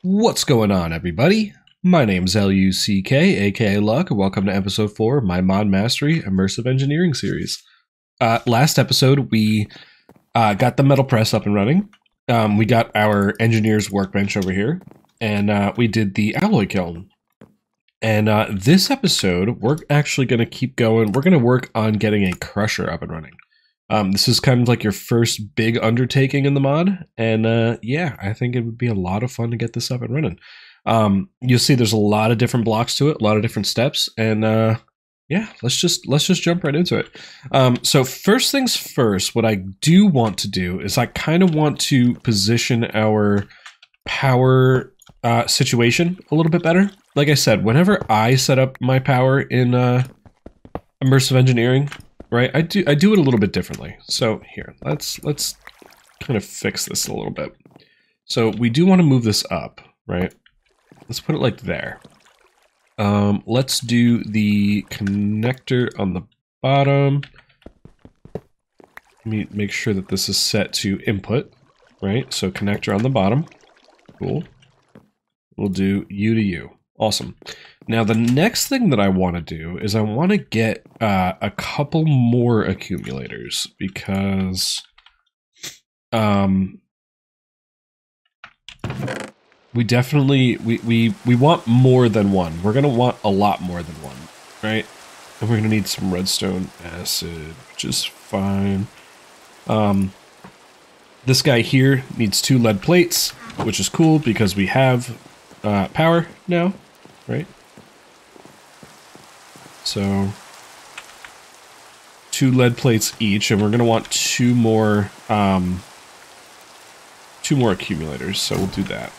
What's going on, everybody? My name's LUCK, aka Luck, and welcome to episode 4 of my Mod Mastery Immersive Engineering series. Last episode, we got the metal press up and running. We got our engineer's workbench over here, and we did the alloy kiln. And this episode, we're actually going to keep going. We're going to work on getting a crusher up and running. This is kind of like your first big undertaking in the mod, and yeah, I think it would be a lot of fun to get this up and running. You'll see there's a lot of different blocks to it, a lot of different steps, and yeah, let's just jump right into it. So first things first, what I do want to do is I kind of want to position our power situation a little bit better. Like I said, whenever I set up my power in immersive engineering, right, I do it a little bit differently. So here, let's kind of fix this a little bit. So we do want to move this up, right? Let's put it like there. Let's do the connector on the bottom. Let me make sure that this is set to input, right? So connector on the bottom. Cool. We'll do U to U. Awesome. Now the next thing that I want to do is I want to get a couple more accumulators because we definitely we want more than one. We're gonna want a lot more than one, right? And we're gonna need some redstone acid, which is fine. This guy here needs 2 lead plates, which is cool because we have power now, right? So 2 lead plates each, and we're gonna want 2 more accumulators. So we'll do that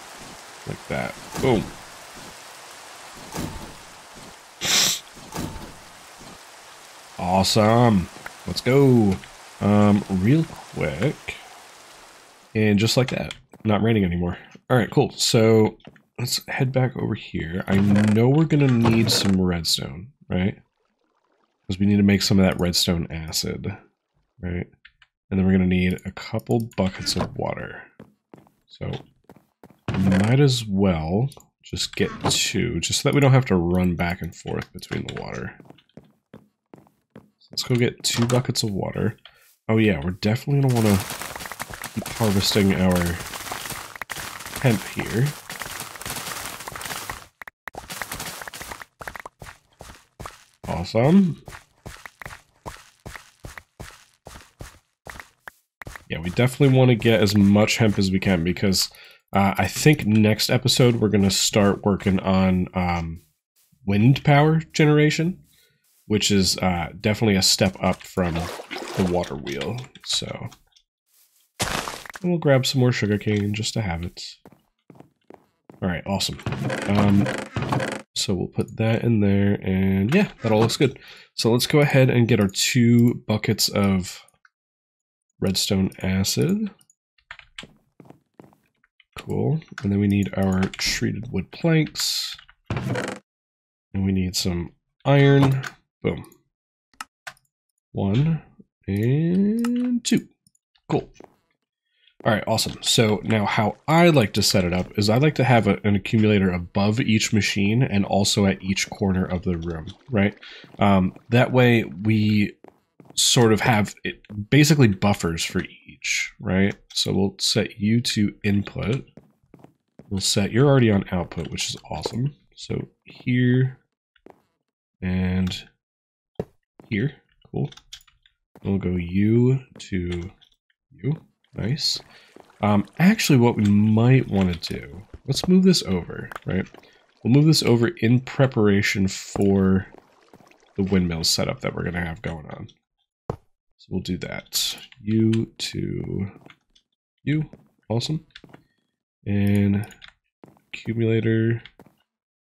like that. Boom. Awesome. Let's go. Real quick, and just like that, not raining anymore. All right, cool. So let's head back over here. I know we're gonna need some redstone, right? Because we need to make some of that redstone acid, right? And then we're gonna need a couple buckets of water. So might as well just get 2, just so that we don't have to run back and forth between the water. So let's go get 2 buckets of water. Oh yeah, we're definitely gonna wanna keep harvesting our hemp here. Awesome. Yeah, we definitely want to get as much hemp as we can because I think next episode we're going to start working on wind power generation, which is definitely a step up from the water wheel. So we'll grab some more sugarcane just to have it. All right, awesome. So we'll put that in there, and yeah, that all looks good. So let's go ahead and get our 2 buckets of redstone acid. Cool. And then we need our treated wood planks. And we need some iron. Boom. 1 and 2. Cool. All right, awesome. So now how I like to set it up is I like to have an accumulator above each machine and also at each corner of the room, right? That way we sort of have it basically buffers for each, right? So we'll set you to input. We'll set, you're already on output, which is awesome. So here and here, cool. We'll go you to you. Nice. Actually, what we might want to do, let's move this over, right? We'll move this over in preparation for the windmill setup that we're going to have going on. So we'll do that. You to you. Awesome. And accumulator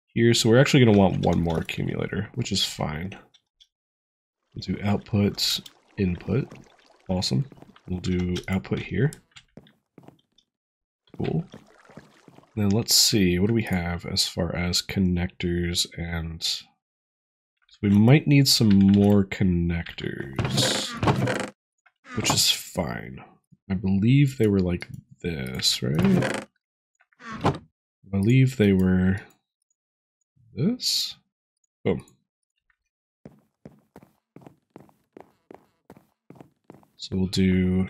here. So we're actually going to want 1 more accumulator, which is fine. We'll do output, input. Awesome. We'll do output here. Cool. Then let's see, what do we have as far as connectors and... So we might need some more connectors, which is fine. I believe they were like this, right? I believe they were this. Boom. So we'll do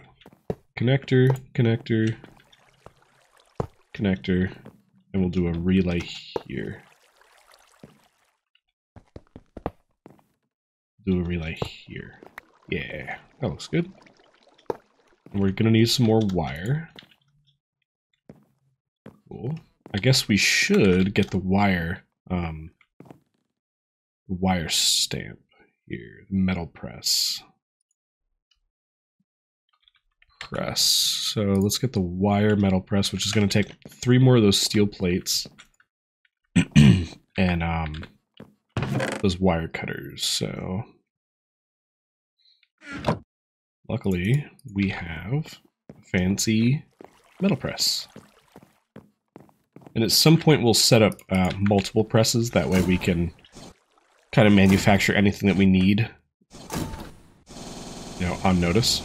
connector, connector, connector, and we'll do a relay here. Do a relay here. Yeah, that looks good. And we're gonna need some more wire. Cool. I guess we should get the wire stamp here. Metal press. So let's get the wire metal press, which is going to take 3 more of those steel plates and those wire cutters. So luckily we have a fancy metal press, and at some point we'll set up multiple presses. That way we can kind of manufacture anything that we need, you know, on notice.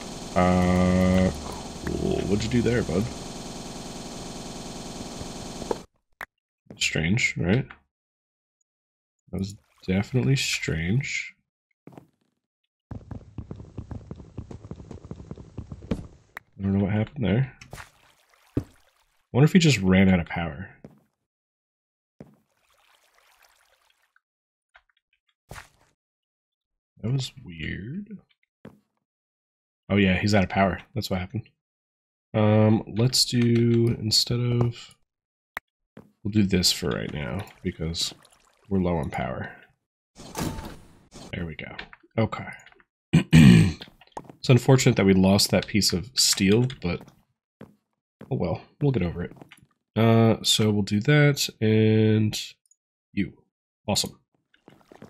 Cool. What'd you do there, bud? Strange, right? That was definitely strange. I don't know what happened there. I wonder if he just ran out of power. That was weird. Oh yeah, he's out of power. That's what happened. Let's do, we'll do this for right now because we're low on power. There we go. Okay. It's unfortunate that we lost that piece of steel, but oh well, we'll get over it. So we'll do that and you. Awesome.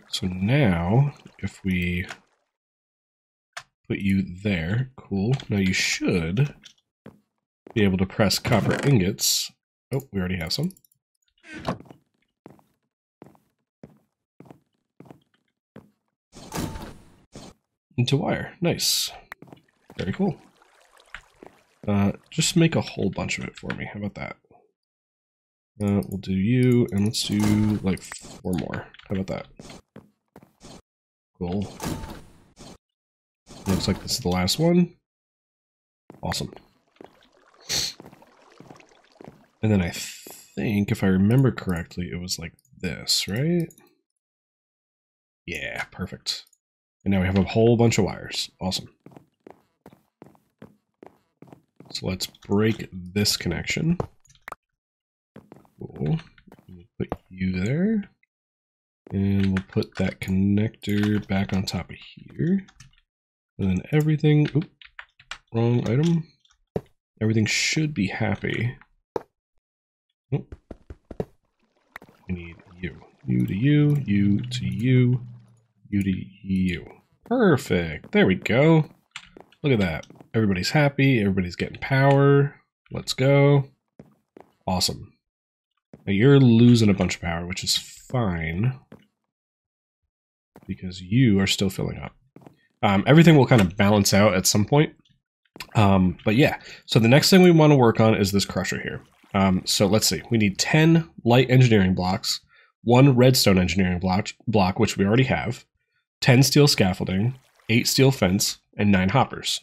So now if we put you there, cool. Now you should be able to press copper ingots. Oh, we already have some. Into wire. Nice. Very cool. Just make a whole bunch of it for me. How about that? We'll do you, and let's do like 4 more. How about that? Cool. Looks like this is the last one. Awesome. And then I think, if I remember correctly, it was like this, right? Yeah, perfect. And now we have a whole bunch of wires. Awesome. So let's break this connection. Cool. We'll put you there. And we'll put that connector back on top of here. And then everything, oop, wrong item. Everything should be happy. Oop. We need you. You to you, you to you, you to you. Perfect. There we go. Look at that. Everybody's happy. Everybody's getting power. Let's go. Awesome. Now you're losing a bunch of power, which is fine, because you are still filling up. Everything will kind of balance out at some point. But yeah, so the next thing we want to work on is this crusher here. So let's see. We need 10 light engineering blocks, 1 redstone engineering block, which we already have, 10 steel scaffolding, 8 steel fence, and 9 hoppers.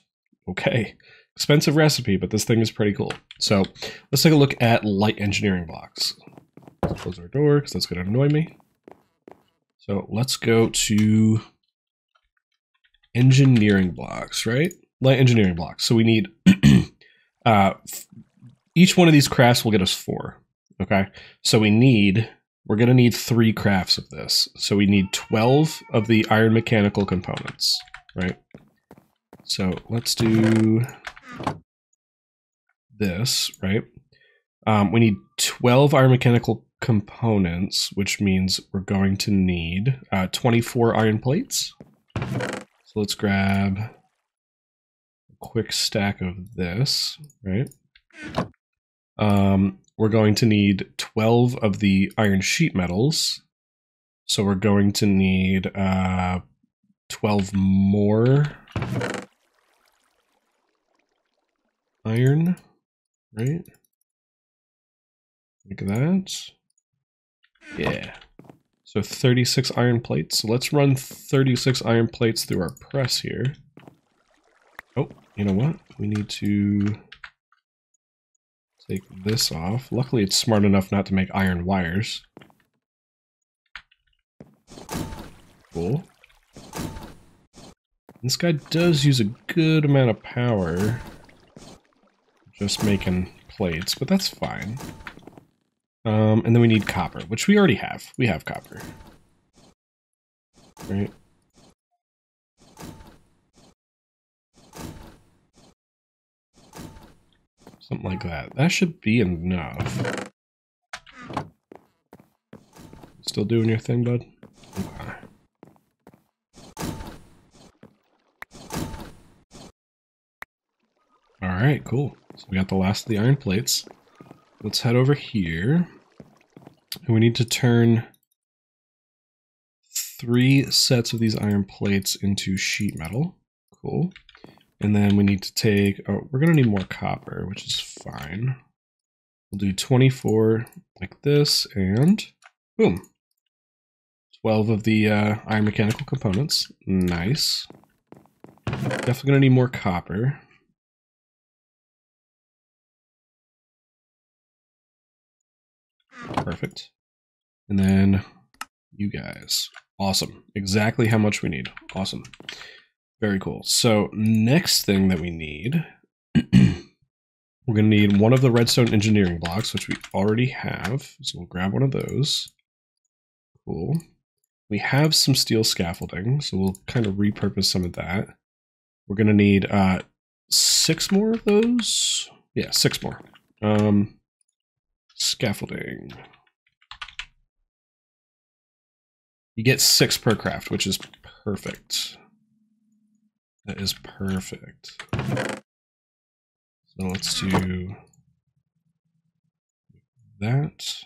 Okay, expensive recipe, but this thing is pretty cool. So let's take a look at light engineering blocks. Let's close our door because that's going to annoy me. So let's go to engineering blocks, right? Light engineering blocks. So we need each one of these crafts will get us 4. Okay, so we're going to need 3 crafts of this. So we need 12 of the iron mechanical components, right? So let's do this, right? We need 12 iron mechanical components, which means we're going to need 24 iron plates. So let's grab a quick stack of this, right? We're going to need 12 of the iron sheet metals. So we're going to need 12 more iron, right? Like that. Yeah. So 36 iron plates. So let's run 36 iron plates through our press here. Oh, you know what? We need to take this off. Luckily, it's smart enough not to make iron wires. Cool. This guy does use a good amount of power just making plates, but that's fine. And then we need copper, which we already have. We have copper. Right? Something like that. That should be enough. Still doing your thing, bud? Okay. Alright, cool. So we got the last of the iron plates. Let's head over here. And we need to turn 3 sets of these iron plates into sheet metal. Cool. And then we need to take, oh, we're going to need more copper, which is fine. We'll do 24 like this, and boom. 12 of the iron mechanical components. Nice. Definitely going to need more copper. Perfect. And then you guys. Awesome. Exactly how much we need. Awesome. Very cool. So next thing that we need, we're going to need one of the redstone engineering blocks, which we already have. So we'll grab one of those. Cool. We have some steel scaffolding, so we'll kind of repurpose some of that. We're going to need 6 more of those. Yeah, 6 more. Scaffolding. You get 6 per craft, which is perfect. That is perfect. So let's do that.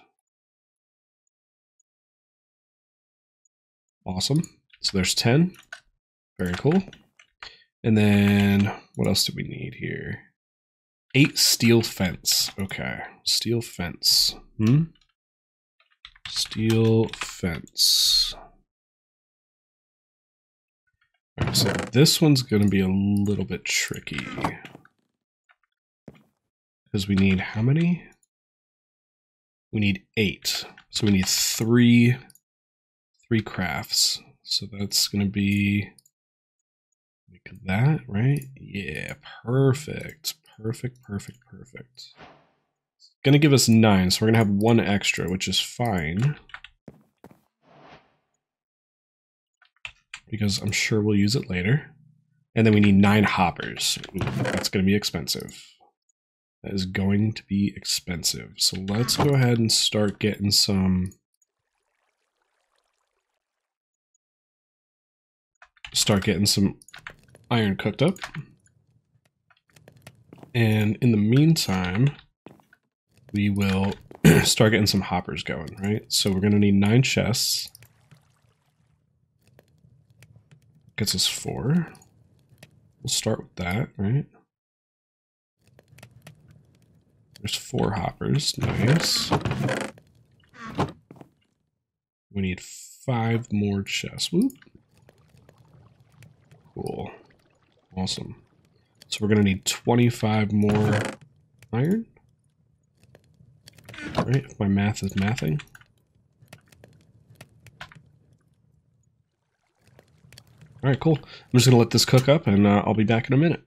Awesome. So there's 10. Very cool. And then what else do we need here? 8 steel fence. Okay. Steel fence. Steel fence. Alright, so this one's going to be a little bit tricky. Because we need how many? We need 8. So we need 3 crafts. So that's going to be like that, right? Yeah, perfect. Perfect. It's going to give us 9, so we're going to have 1 extra, which is fine. Because I'm sure we'll use it later. And then we need 9 hoppers. Ooh, that's going to be expensive. That is going to be expensive. So let's go ahead and start getting some... iron cooked up. And in the meantime, we will start getting some hoppers going, right? So we're going to need 9 chests. Gets us 4. We'll start with that, right? There's 4 hoppers. Nice. We need 5 more chests. Whoop. Cool. Awesome. So we're going to need 25 more iron. All right, if my math is mathing. All right, cool. I'm just going to let this cook up, and I'll be back in a minute.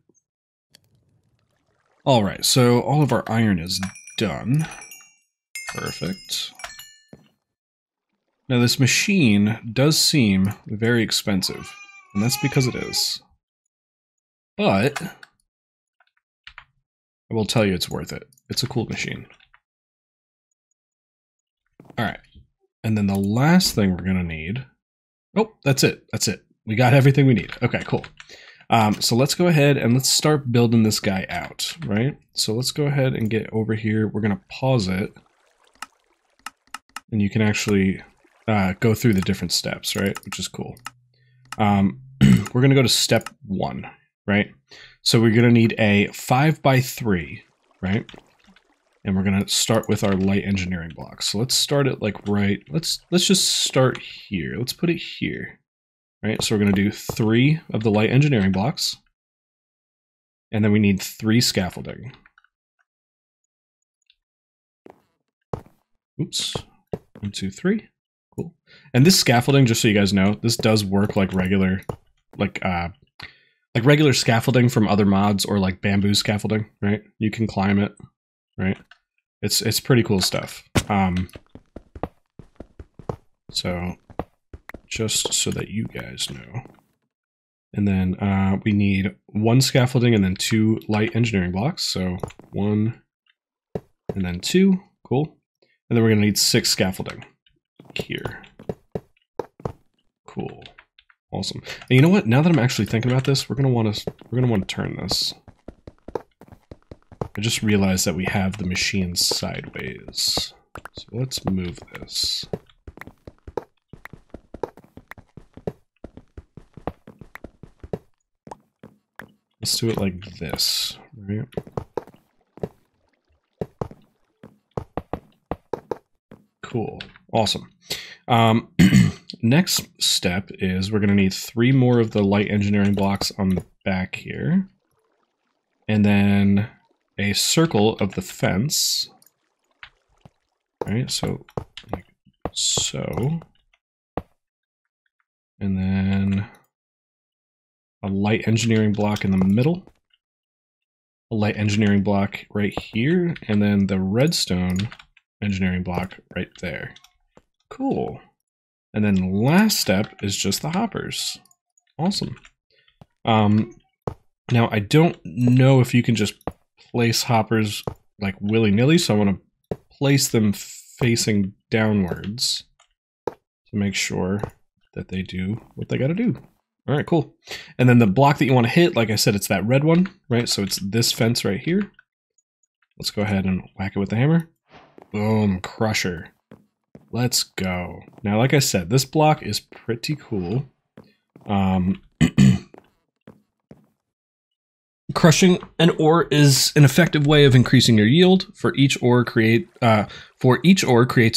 All right, so all of our iron is done. Perfect. Now, this machine does seem very expensive, and that's because it is. But I will tell you it's worth it. It's a cool machine. All right, and then the last thing we're going to need... Oh, that's it. That's it. We got everything we need. Okay, cool. So let's go ahead and let's start building this guy out, right? So let's go ahead and get over here. We're going to pause it. And you can actually go through the different steps, right? Which is cool. We're going to go to step 1, right? So we're going to need a 5x3, right? And we're gonna start with our light engineering blocks. So let's start it like let's just start here. Let's put it here. Right, so we're gonna do 3 of the light engineering blocks. And then we need 3 scaffolding. Oops, 1, 2, 3, cool. And this scaffolding, just so you guys know, this does work like regular scaffolding from other mods or like bamboo scaffolding, right? You can climb it, right? It's pretty cool stuff. So just so that you guys know. And then we need 1 scaffolding and then 2 light engineering blocks. So 1 and then 2, cool. And then we're gonna need 6 scaffolding here. Cool, awesome. And you know what? Now that I'm actually thinking about this, we're gonna want to turn this. I just realized that we have the machine sideways. So let's move this. Let's do it like this, right? Cool, awesome. Next step is we're gonna need 3 more of the light engineering blocks on the back here. And then a circle of the fence, right? So, like so. And then a light engineering block in the middle. A light engineering block right here. And then the redstone engineering block right there. Cool. And then the last step is just the hoppers. Awesome. Now, I don't know if you can just place hoppers like willy-nilly, so I want to place them facing downwards to make sure that they do what they got to do. All right, cool. And then the block that you want to hit, like I said, it's that red one, right? So it's this fence right here. Let's go ahead and whack it with the hammer. Boom, crusher. Let's go. Now, like I said, this block is pretty cool. Crushing an ore is an effective way of increasing your yield. For each ore creates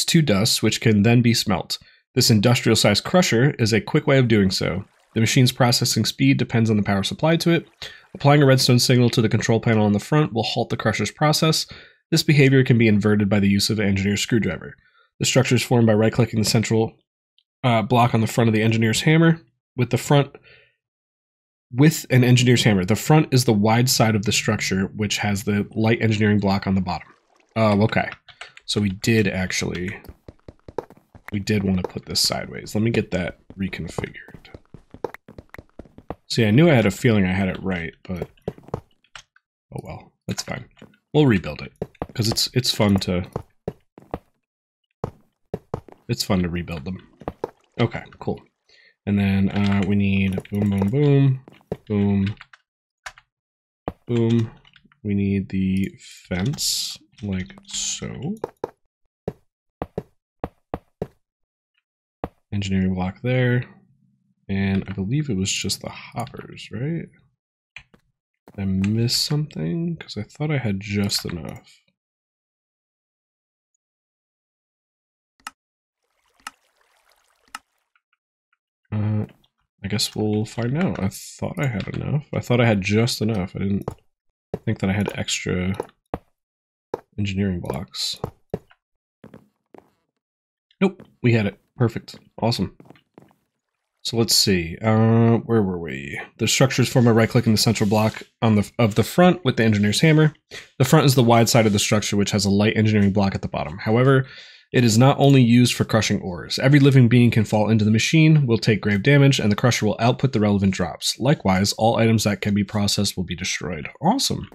2 dusts, which can then be smelt. This industrial-sized crusher is a quick way of doing so. The machine's processing speed depends on the power supplied to it. Applying a redstone signal to the control panel on the front will halt the crusher's process. This behavior can be inverted by the use of an engineer's screwdriver. The structure is formed by right-clicking the central block on the front of the engineer's hammer. With an engineer's hammer, the front is the wide side of the structure, which has the light engineering block on the bottom. Oh, okay. So we did want to put this sideways. Let me get that reconfigured. See, I knew I had a feeling I had it right, but oh well, that's fine. We'll rebuild it because it's fun to rebuild them. Okay, cool. And then we need boom, boom, boom, boom, boom. We need the fence like so. Engineering block there. And I believe it was just the hoppers, right? Did I miss something? Because I thought I had just enough. I guess we'll find out. I thought I had enough. I thought I had just enough. I didn't think that I had extra engineering blocks. Nope, we had it. Perfect. Awesome. So let's see. Where were we? The structures form by right-clicking the central block of the front with the engineer's hammer. The front is the wide side of the structure, which has a light engineering block at the bottom. However, it is not only used for crushing ores. Every living being can fall into the machine, will take grave damage, and the crusher will output the relevant drops. Likewise, all items that can be processed will be destroyed. Awesome.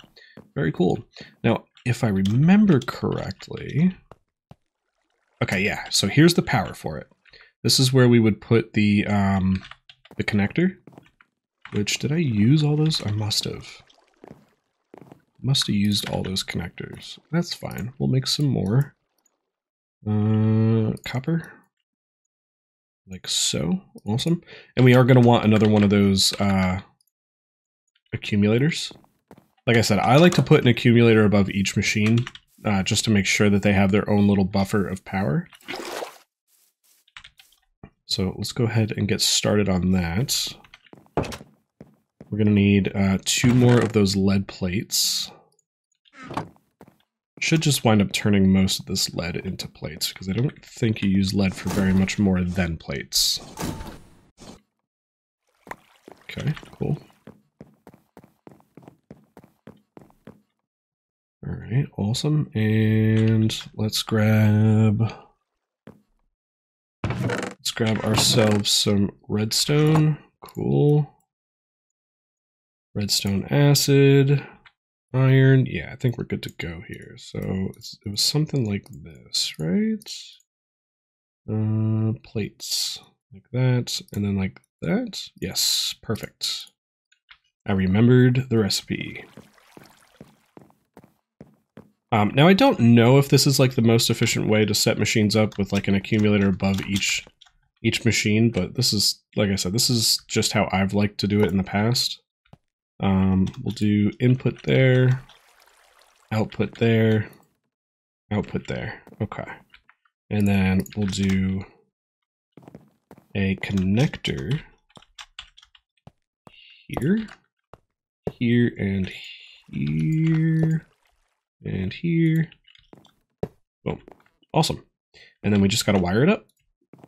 Very cool. Now, if I remember correctly... Okay, yeah, so here's the power for it. This is where we would put the connector. Which, did I use all those? I must have. Must have used all those connectors. That's fine. We'll make some more. Copper. Like so. Awesome. And we are going to want another one of those accumulators. Like I said, I like to put an accumulator above each machine just to make sure that they have their own little buffer of power. So let's go ahead and get started on that. We're going to need 2 more of those lead plates. Should just wind up turning most of this lead into plates, because I don't think you use lead for very much more than plates. Okay, cool. Alright, awesome. And let's grab ourselves some redstone. Cool. Redstone acid, iron. Yeah, I think we're good to go here. So it was something like this, right? Plates like that, and then like that. Yes, perfect. I remembered the recipe. Now I don't know if this is like the most efficient way to set machines up with like an accumulator above each machine, but this is, like I said, this is just how I've liked to do it in the past. We'll do input there, output there, output there. Okay. And then we'll do a connector here, here, and here, and here. Boom. Awesome. And then we just got to wire it up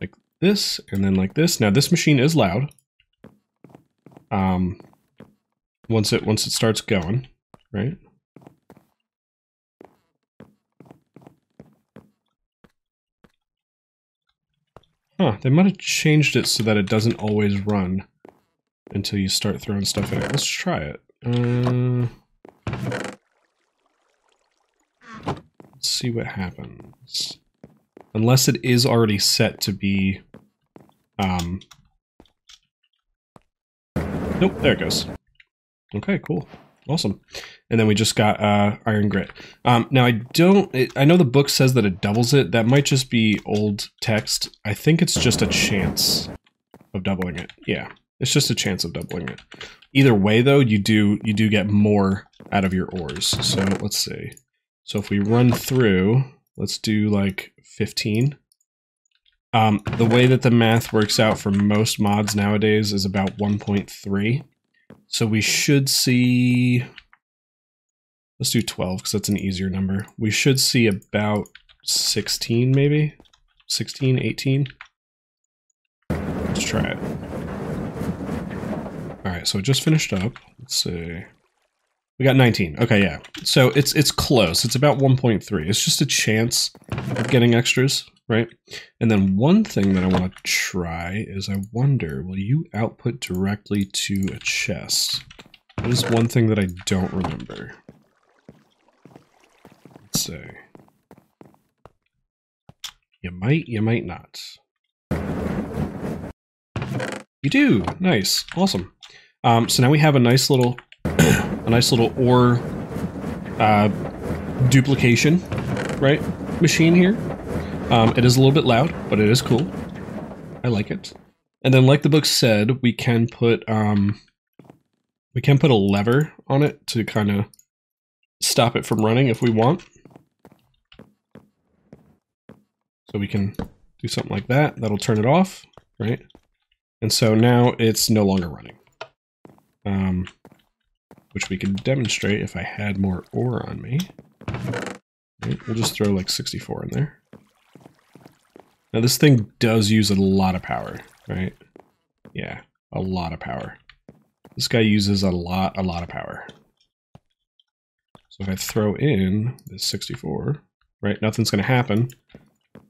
like this, and then like this. Now this machine is loud. Once it starts going, right? Huh, they might have changed it so that it doesn't always run until you start throwing stuff in it. Let's try it. Let's see what happens. Unless it is already set to be... Nope, there it goes. Okay, cool. Awesome. And then we just got iron grit. Now I know the book says that it doubles it. That might just be old text. I think it's just a chance of doubling it. Yeah, it's just a chance of doubling it. Either way though, you do get more out of your ores. So let's see. So if we run through, let's do like 15. The way that the math works out for most mods nowadays is about 1.3. So we should see, let's do 12 because that's an easier number. We should see about 16 maybe, 16, 18. Let's try it. All right, so it just finished up. Let's see. We got 19. Okay, yeah. So it's close. It's about 1.3. It's just a chance of getting extras, right? And then one thing that I want to try is I wonder, will you output directly to a chest? That is one thing that I don't remember. Let's see. You might not. You do. Nice. Awesome. So now we have a nice little ore duplication, right, machine here. It is a little bit loud, but it is cool. I like it. And then, like the book said, we can put a lever on it to kind of stop it from running if we want. So we can do something like that. That'll turn it off, right? And so now it's no longer running. Which we could demonstrate if I had more ore on me. Right, we'll just throw like 64 in there. Now this thing does use a lot of power, right? Yeah, a lot of power. This guy uses a lot of power. So if I throw in this 64, right, nothing's gonna happen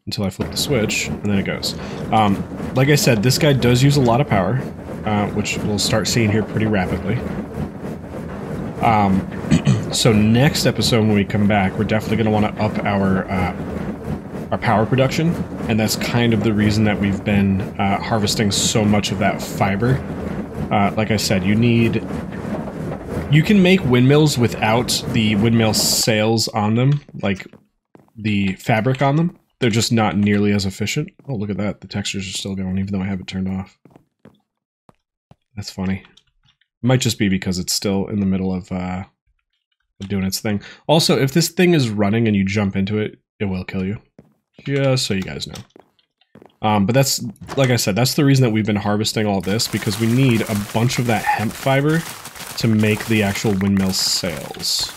until I flip the switch, and then it goes. Like I said, this guy does use a lot of power, which we'll start seeing here pretty rapidly. So next episode when we come back, we're definitely going to want to up our power production, and that's kind of the reason that we've been harvesting so much of that fiber. Like I said, you can make windmills without the windmill sails on them, like the fabric on them. They're just not nearly as efficient. Oh, look at that. The textures are still going, even though I have it turned off. That's funny. It might just be because it's still in the middle of doing its thing. Also, if this thing is running and you jump into it, it will kill you. Just so you guys know. But that's, like I said, that's the reason that we've been harvesting all this, because we need a bunch of that hemp fiber to make the actual windmill sails.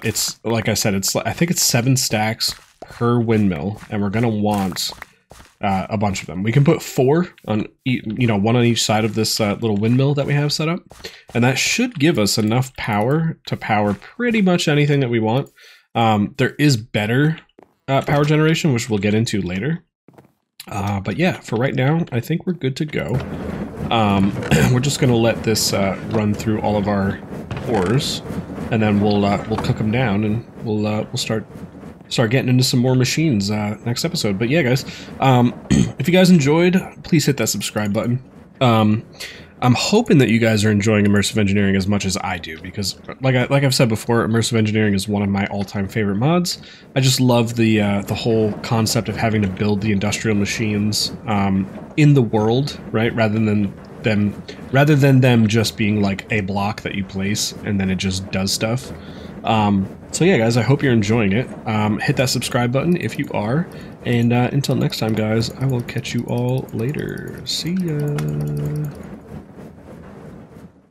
It's, like I said, I think it's 7 stacks per windmill, and we're gonna want a bunch of them. We can put 4 on, one on each side of this little windmill that we have set up, and that should give us enough power to power pretty much anything that we want. There is better power generation, which we'll get into later. But yeah, for right now, I think we're good to go. We're just gonna let this run through all of our ores, and then we'll cook them down, and we'll start getting into some more machines next episode. But yeah, guys, if you guys enjoyed, please hit that subscribe button. I'm hoping that you guys are enjoying immersive engineering as much as I do, because like I've said before, immersive engineering is one of my all-time favorite mods. I just love the whole concept of having to build the industrial machines in the world, right? Rather than them just being like a block that you place and then it just does stuff. So yeah, guys, I hope you're enjoying it. Hit that subscribe button if you are, and until next time, guys, I will catch you all later. See ya.